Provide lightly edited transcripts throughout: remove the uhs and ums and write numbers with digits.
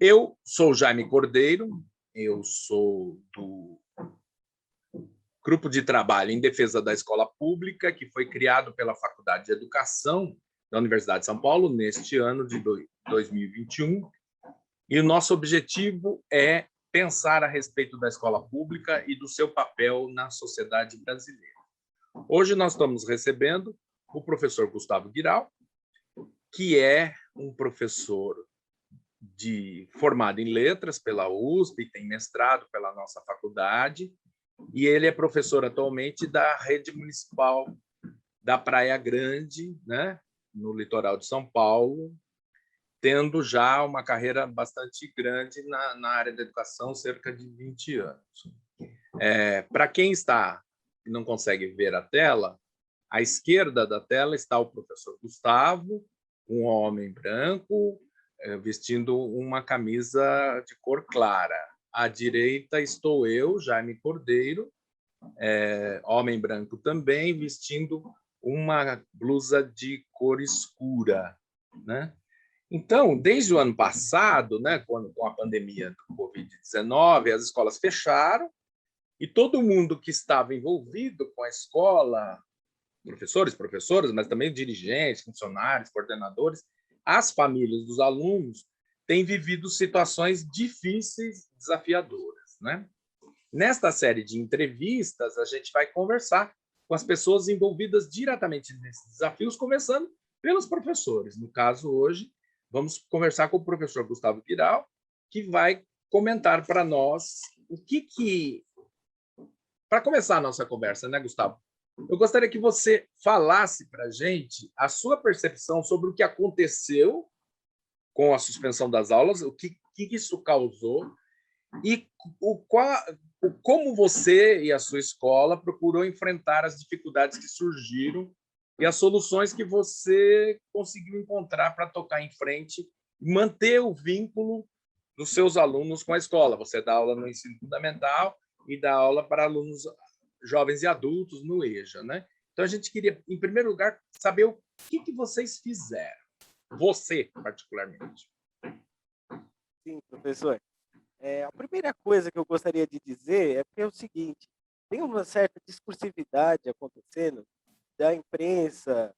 Eu sou Jaime Cordeiro, eu sou do Grupo de Trabalho em Defesa da Escola Pública, que foi criado pela Faculdade de Educação da Universidade de São Paulo neste ano de 2021. E o nosso objetivo é pensar a respeito da escola pública e do seu papel na sociedade brasileira. Hoje nós estamos recebendo o professor Gustavo Guiral, que é um professor formado em letras pela USP, tem mestrado pela nossa faculdade, e ele é professor atualmente da rede municipal da Praia Grande, né, no litoral de São Paulo, tendo já uma carreira bastante grande na área da educação, cerca de 20 anos. Para quem está e não consegue ver a tela, à esquerda da tela está o professor Gustavo, um homem branco, vestindo uma camisa de cor clara. À direita estou eu, Jaime Cordeiro, homem branco também, vestindo uma blusa de cor escura, né? Então, desde o ano passado, né, com a pandemia do Covid-19, as escolas fecharam e todo mundo que estava envolvido com a escola, professores, professoras, mas também dirigentes, funcionários, coordenadores, as famílias dos alunos têm vivido situações difíceis, desafiadoras, né? Nesta série de entrevistas, a gente vai conversar com as pessoas envolvidas diretamente nesses desafios, começando pelos professores. No caso, hoje, vamos conversar com o professor Gustavo Guiral, que vai comentar para nós o que... Para começar a nossa conversa, né, Gustavo? Eu gostaria que você falasse para a gente a sua percepção sobre o que aconteceu com a suspensão das aulas, o que isso causou e como você e a sua escola procurou enfrentar as dificuldades que surgiram e as soluções que você conseguiu encontrar para tocar em frente e manter o vínculo dos seus alunos com a escola. Você dá aula no ensino fundamental e dá aula para alunos jovens e adultos no EJA, né? Então, a gente queria, em primeiro lugar, saber o que vocês fizeram, você, particularmente. Sim, professor. A primeira coisa que eu gostaria de dizer é que é o seguinte, tem uma certa discursividade acontecendo da imprensa,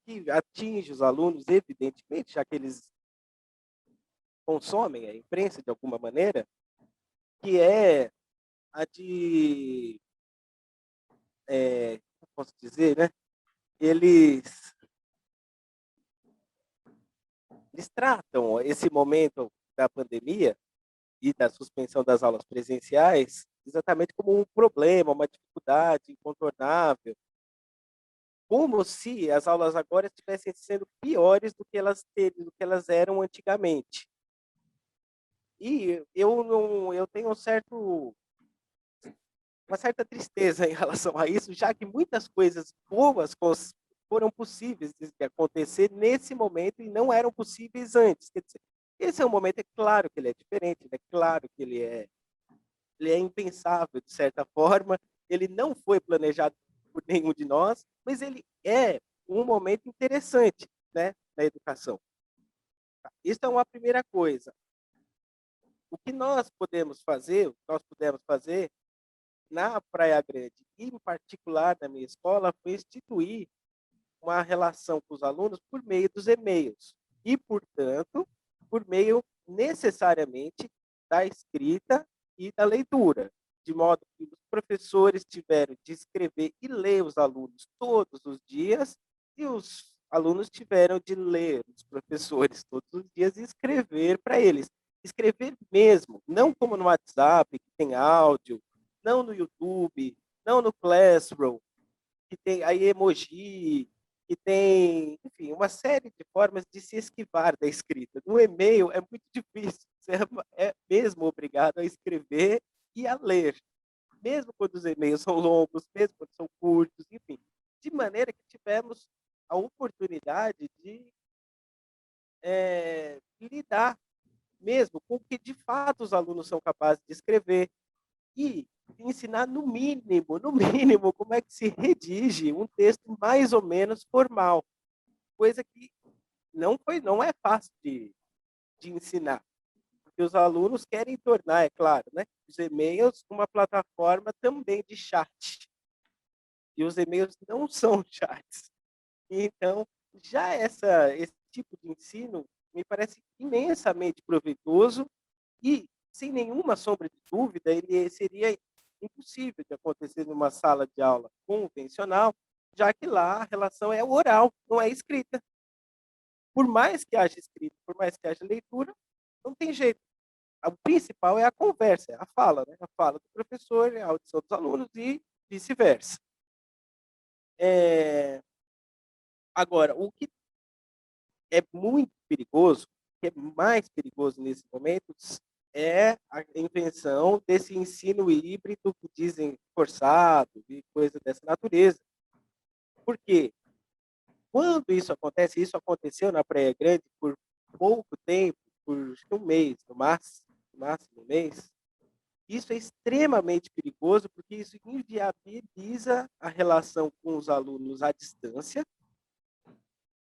que atinge os alunos, evidentemente, já que eles consomem a imprensa de alguma maneira, que é a de, como posso dizer, né? Eles tratam esse momento da pandemia e da suspensão das aulas presenciais exatamente como um problema, uma dificuldade incontornável, como se as aulas agora estivessem sendo piores do que elas eram antigamente. E eu tenho uma certa tristeza em relação a isso, já que muitas coisas boas foram possíveis de acontecer nesse momento e não eram possíveis antes. Quer dizer, esse é um momento, é claro que ele é diferente, é claro que ele é impensável, de certa forma, ele não foi planejado por nenhum de nós, mas ele é um momento interessante, né, na educação. Isso é uma primeira coisa. O que nós pudemos fazer na Praia Grande, e em particular na minha escola, foi instituir uma relação com os alunos por meio dos e-mails e, portanto, por meio necessariamente da escrita e da leitura, de modo que os professores tiveram de escrever e ler os alunos todos os dias e os alunos tiveram de ler os professores todos os dias e escrever para eles. Escrever mesmo, não como no WhatsApp, que tem áudio, não no YouTube, não no Classroom, que tem aí emoji, que tem, enfim, uma série de formas de se esquivar da escrita. No e-mail é muito difícil, você é mesmo obrigado a escrever e a ler, mesmo quando os e-mails são longos, mesmo quando são curtos, enfim. De maneira que tivemos a oportunidade de lidar mesmo com o que de fato os alunos são capazes de escrever e ensinar no mínimo, como é que se redige um texto mais ou menos formal, coisa que não é fácil de ensinar, que os alunos querem tornar, é claro, né, os e-mails uma plataforma também de chat. E os e-mails não são chats. Então, já esse tipo de ensino me parece imensamente proveitoso e, sem nenhuma sombra de dúvida, ele seria impossível de acontecer numa sala de aula convencional, já que lá a relação é oral, não é escrita. Por mais que haja escrita, por mais que haja leitura, não tem jeito. O principal é a conversa, é a fala, né? A fala do professor, a audição dos alunos e vice-versa. Agora, o que é muito perigoso, o que é mais perigoso nesses momentos, é a invenção desse ensino híbrido que dizem forçado e coisa dessa natureza. Por quê? Quando isso aconteceu na Praia Grande por pouco tempo, por acho que um mês, no máximo um mês, isso é extremamente perigoso, porque isso inviabiliza a relação com os alunos à distância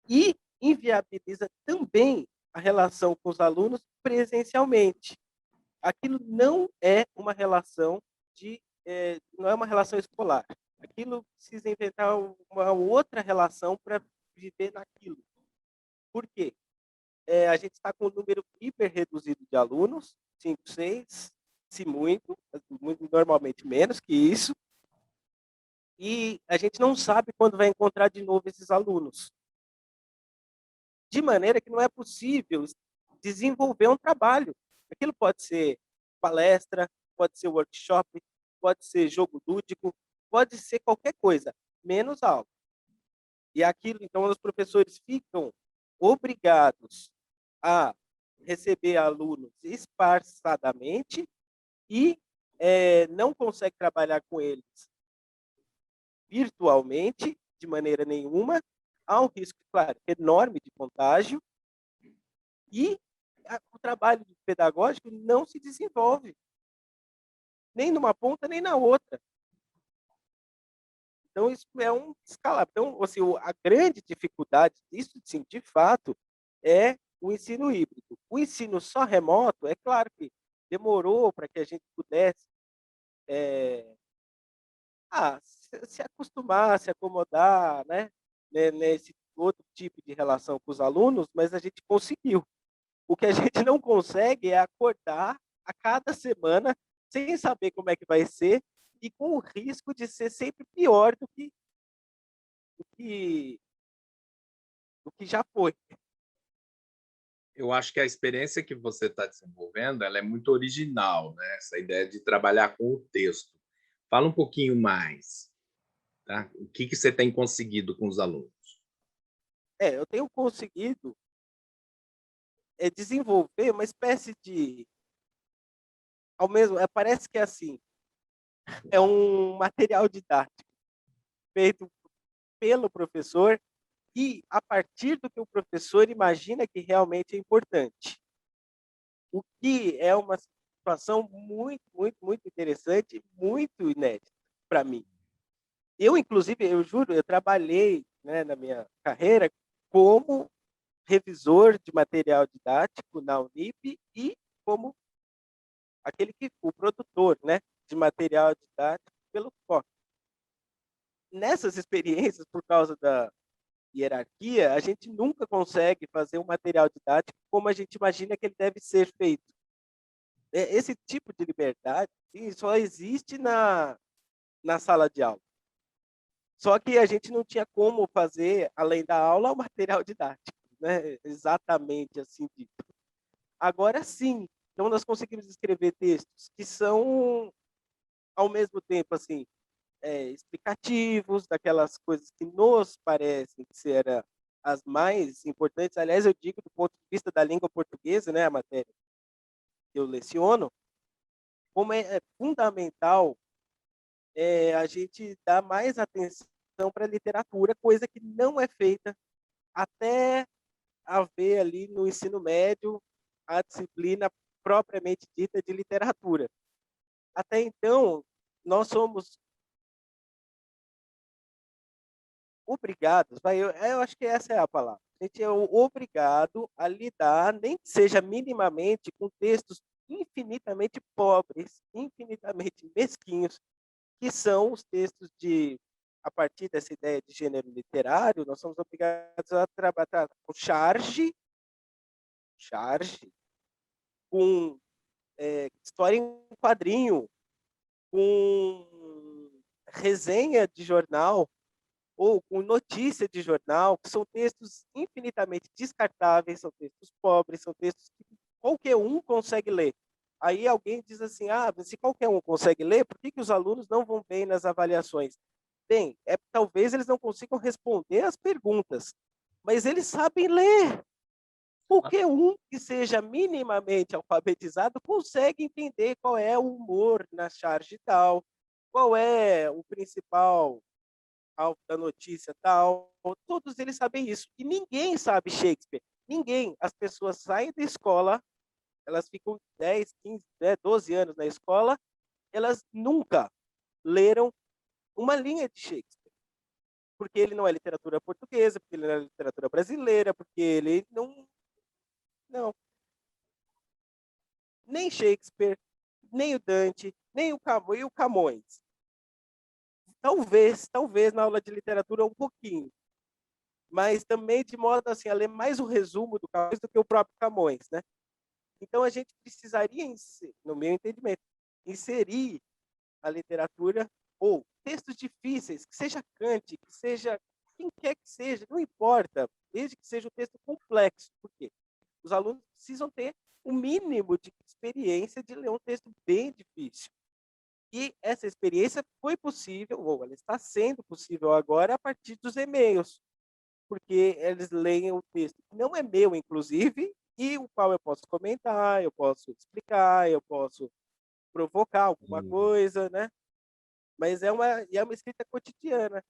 e inviabiliza também a relação com os alunos presencialmente. Aquilo não é uma relação não é uma relação escolar. Aquilo precisa inventar uma outra relação para viver naquilo. Por quê? A gente está com um número hiper reduzido de alunos, 5, 6, se muito, normalmente menos que isso, e a gente não sabe quando vai encontrar de novo esses alunos. De maneira que não é possível desenvolver um trabalho. Aquilo pode ser palestra, pode ser workshop, pode ser jogo lúdico, pode ser qualquer coisa, menos aula. E aquilo, então, os professores ficam obrigados a receber alunos esparçadamente e não consegue trabalhar com eles virtualmente, de maneira nenhuma. Há um risco, claro, enorme de contágio e o trabalho pedagógico não se desenvolve, nem numa ponta, nem na outra. Então, isso é um escalado. Então, assim, a grande dificuldade disso, sim, de fato, é o ensino híbrido. O ensino só remoto, é claro que demorou para que a gente pudesse se acostumar, se acomodar, né, nesse outro tipo de relação com os alunos, mas a gente conseguiu. O que a gente não consegue é acordar a cada semana sem saber como é que vai ser e com o risco de ser sempre pior do que, do que já foi. Eu acho que a experiência que você está desenvolvendo, ela é muito original, né? Essa ideia de trabalhar com o texto. Fala um pouquinho mais, tá? O que você tem conseguido com os alunos? Eu tenho conseguido desenvolver uma espécie de, parece que é assim, é um material didático feito pelo professor e a partir do que o professor imagina que realmente é importante. O que é uma situação muito, muito, muito interessante, muito inédita para mim. Eu, inclusive, eu juro, eu trabalhei, né, na minha carreira como revisor de material didático na Unip e como o produtor, né, de material didático pelo FOC. Nessas experiências, por causa da hierarquia, a gente nunca consegue fazer um material didático como a gente imagina que ele deve ser feito. Esse tipo de liberdade, sim, só existe na sala de aula. Só que a gente não tinha como fazer, além da aula, o material didático, né? Exatamente assim dito. Agora sim, então nós conseguimos escrever textos que são, ao mesmo tempo, assim, explicativos, daquelas coisas que nos parecem que serão as mais importantes. Aliás, eu digo do ponto de vista da língua portuguesa, né, a matéria que eu leciono, como é fundamental a gente dar mais atenção para a literatura, coisa que não é feita até haver ali no ensino médio a disciplina propriamente dita de literatura. Até então, nós somos obrigados, eu acho que essa é a palavra. A gente é obrigado a lidar, nem que seja minimamente, com textos infinitamente pobres, infinitamente mesquinhos, que são os textos a partir dessa ideia de gênero literário, nós somos obrigados a trabalhar com charge, com história em quadrinho, com resenha de jornal, ou com notícia de jornal, que são textos infinitamente descartáveis, são textos pobres, são textos que qualquer um consegue ler. Aí alguém diz assim, se qualquer um consegue ler, por que os alunos não vão bem nas avaliações? Bem, talvez eles não consigam responder as perguntas, mas eles sabem ler. Qualquer um que seja minimamente alfabetizado consegue entender qual é o humor na charge tal, qual é o principal alvo da notícia tal. Todos eles sabem isso. E ninguém sabe Shakespeare. Ninguém. As pessoas saem da escola, elas ficam 10, 15, 12 anos na escola, elas nunca leram uma linha de Shakespeare. Porque ele não é literatura portuguesa, porque ele não é literatura brasileira, porque ele não... Não. Nem Shakespeare, nem o Dante, nem o Camões. Talvez na aula de literatura um pouquinho, mas também de modo assim, a ler mais o resumo do Camões do que o próprio Camões, né? Então a gente precisaria, no meu entendimento, inserir a literatura ou textos difíceis, que seja Kant, que seja quem quer que seja, não importa, desde que seja um texto complexo. Por quê? Os alunos precisam ter o mínimo de experiência de ler um texto bem difícil. E essa experiência foi possível, ou ela está sendo possível agora, a partir dos e-mails, porque eles leem o texto que não é meu, inclusive, e o qual eu posso comentar, eu posso explicar, eu posso provocar alguma coisa, né? Mas é uma escrita cotidiana.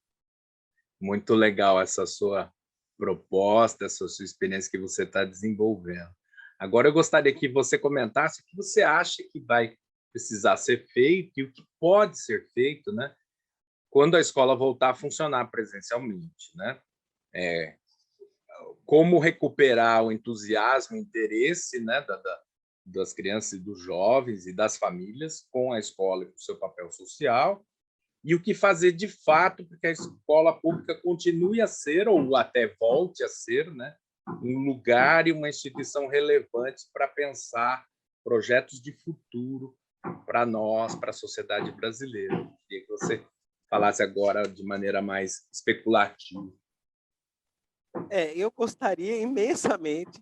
Muito legal essa sua proposta, essa sua experiência que você está desenvolvendo. Agora, eu gostaria que você comentasse o que você acha que vai precisar ser feito e o que pode ser feito, né, quando a escola voltar a funcionar presencialmente, né? Como recuperar o entusiasmo, o interesse, né, das crianças e dos jovens e das famílias com a escola e com o seu papel social, e o que fazer de fato para que a escola pública continue a ser, ou até volte a ser, né, um lugar e uma instituição relevante para pensar projetos de futuro para nós, para a sociedade brasileira. Eu queria que você falasse agora de maneira mais especulativa. Eu gostaria imensamente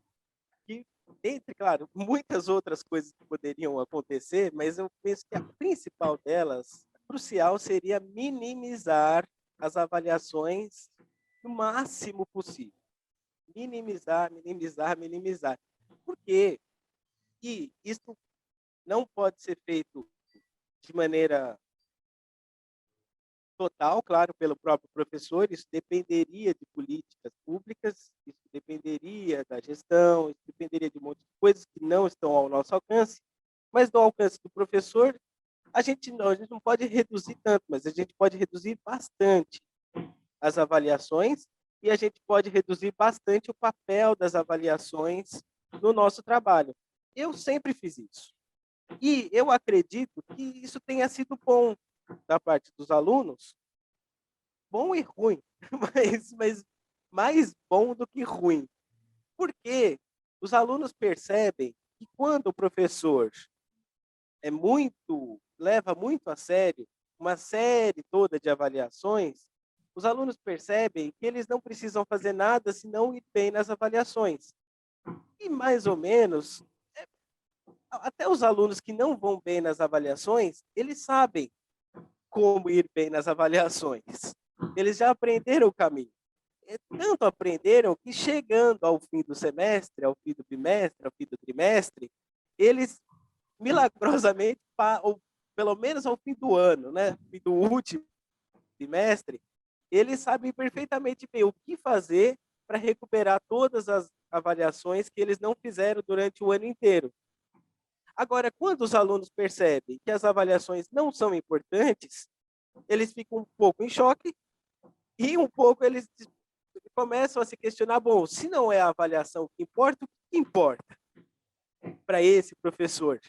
que, entre, claro, muitas outras coisas que poderiam acontecer, mas eu penso que a principal delas, a crucial, seria minimizar as avaliações no máximo possível. Minimizar, minimizar, minimizar. Por quê? E isso não pode ser feito de maneira total, claro, pelo próprio professor, isso dependeria de políticas públicas, isso dependeria da gestão, isso dependeria de um monte de coisas que não estão ao nosso alcance, mas no alcance do professor, a gente não pode reduzir tanto, mas a gente pode reduzir bastante as avaliações e a gente pode reduzir bastante o papel das avaliações no nosso trabalho. Eu sempre fiz isso. E eu acredito que isso tenha sido bom da parte dos alunos, bom e ruim, mas mais bom do que ruim. Porque os alunos percebem que quando o professor leva muito a sério uma série toda de avaliações, os alunos percebem que eles não precisam fazer nada senão ir bem nas avaliações. E mais ou menos, até os alunos que não vão bem nas avaliações, eles sabem como ir bem nas avaliações. Eles já aprenderam o caminho. Tanto aprenderam que, chegando ao fim do semestre, ao fim do bimestre, ao fim do trimestre, eles, milagrosamente, ou pelo menos ao fim do ano, né, fim do último trimestre, eles sabem perfeitamente bem o que fazer para recuperar todas as avaliações que eles não fizeram durante o ano inteiro. Agora, quando os alunos percebem que as avaliações não são importantes, eles ficam um pouco em choque E um pouco eles começam a se questionar, bom, se não é a avaliação que importa, o que importa para esse professor?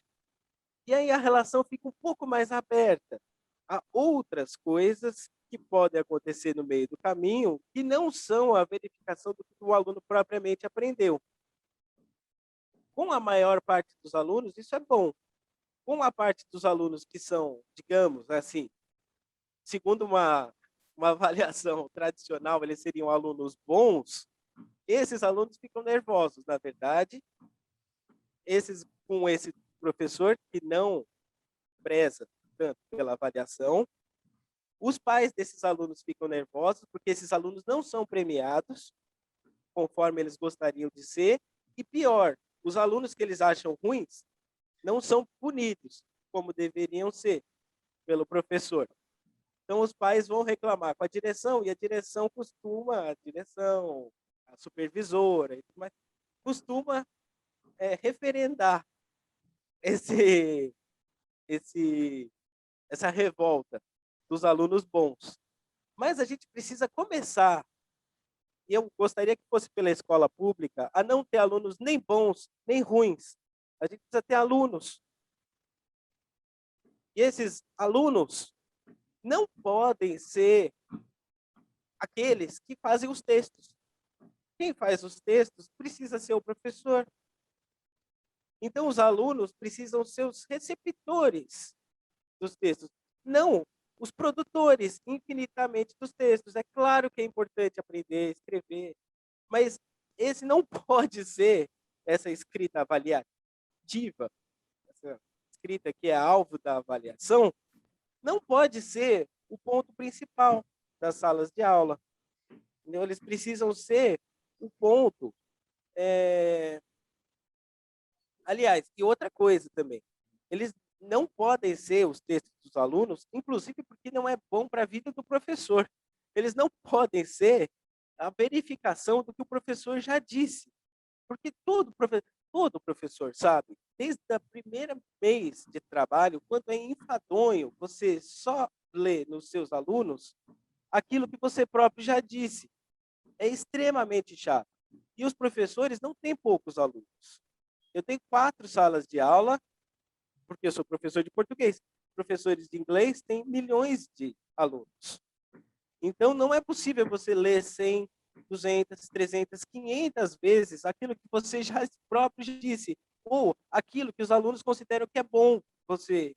E aí a relação fica um pouco mais aberta a outras coisas que podem acontecer no meio do caminho, que não são a verificação do que o aluno propriamente aprendeu. Com a maior parte dos alunos, isso é bom. Com a parte dos alunos que são, digamos assim, segundo uma avaliação tradicional, eles seriam alunos bons, esses alunos ficam nervosos, na verdade. Com esse professor que não preza tanto pela avaliação, os pais desses alunos ficam nervosos, porque esses alunos não são premiados conforme eles gostariam de ser, e pior, os alunos que eles acham ruins não são punidos como deveriam ser pelo professor. Então, os pais vão reclamar com a direção, e a direção a supervisora, costuma referendar esse, essa revolta dos alunos bons. Mas a gente precisa começar, e eu gostaria que fosse pela escola pública, a não ter alunos nem bons, nem ruins. A gente precisa ter alunos. E esses alunos não podem ser aqueles que fazem os textos. Quem faz os textos precisa ser o professor. Então, os alunos precisam ser os receptores dos textos, não os produtores infinitamente dos textos. É claro que é importante aprender a escrever, mas esse não pode ser essa escrita avaliativa, essa escrita que é alvo da avaliação, não pode ser o ponto principal das salas de aula. Entendeu? Eles precisam ser o ponto. Aliás, e outra coisa também, eles não podem ser os textos dos alunos, inclusive porque não é bom para a vida do professor. Eles não podem ser a verificação do que o professor já disse. Porque todo professor sabe, desde a primeira mês de trabalho, quanto é enfadonho você só ler nos seus alunos aquilo que você próprio já disse. É extremamente chato. E os professores não têm poucos alunos. Eu tenho 4 salas de aula, porque eu sou professor de português. Professores de inglês têm milhões de alunos. Então, não é possível você ler 100, 200, 300, 500 vezes aquilo que você já próprio disse, ou aquilo que os alunos consideram que é bom você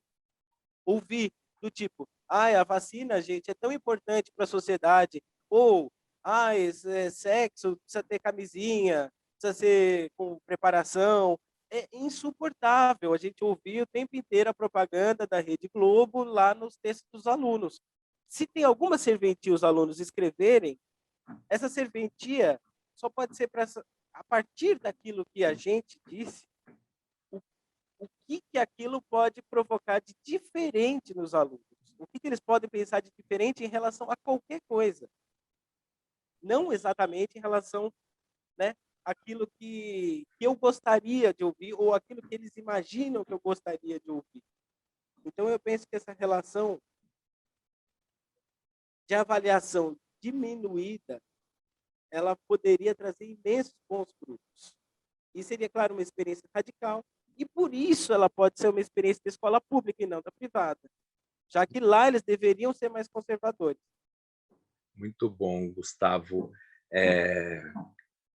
ouvir, do tipo, a vacina, gente, é tão importante para a sociedade, ou, sexo, precisa ter camisinha, precisa ser com preparação. É insuportável a gente ouvir o tempo inteiro a propaganda da Rede Globo lá nos textos dos alunos. Se tem alguma serventia os alunos escreverem, essa serventia só pode ser a partir daquilo que a gente disse, o que aquilo pode provocar de diferente nos alunos. O que eles podem pensar de diferente em relação a qualquer coisa. Não exatamente em relação, né, àquilo que eu gostaria de ouvir ou aquilo que eles imaginam que eu gostaria de ouvir. Então, eu penso que essa relação de avaliação diminuída, ela poderia trazer imensos bons frutos. E seria, claro, uma experiência radical, e por isso ela pode ser uma experiência da escola pública e não da privada, já que lá eles deveriam ser mais conservadores. Muito bom, Gustavo.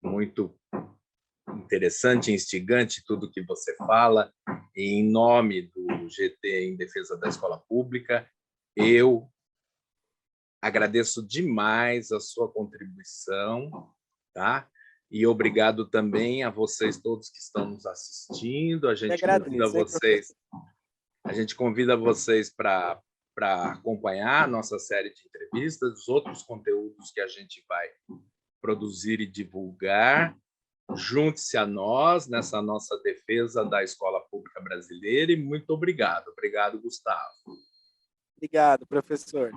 Muito interessante, instigante tudo que você fala. E, em nome do GT em Defesa da Escola Pública, eu agradeço demais a sua contribuição, tá? E obrigado também a vocês todos que estão nos assistindo. A gente convida vocês para acompanhar a nossa série de entrevistas, os outros conteúdos que a gente vai produzir e divulgar. Junte-se a nós nessa nossa defesa da escola pública brasileira e muito obrigado. Obrigado, Gustavo. Obrigado, professor.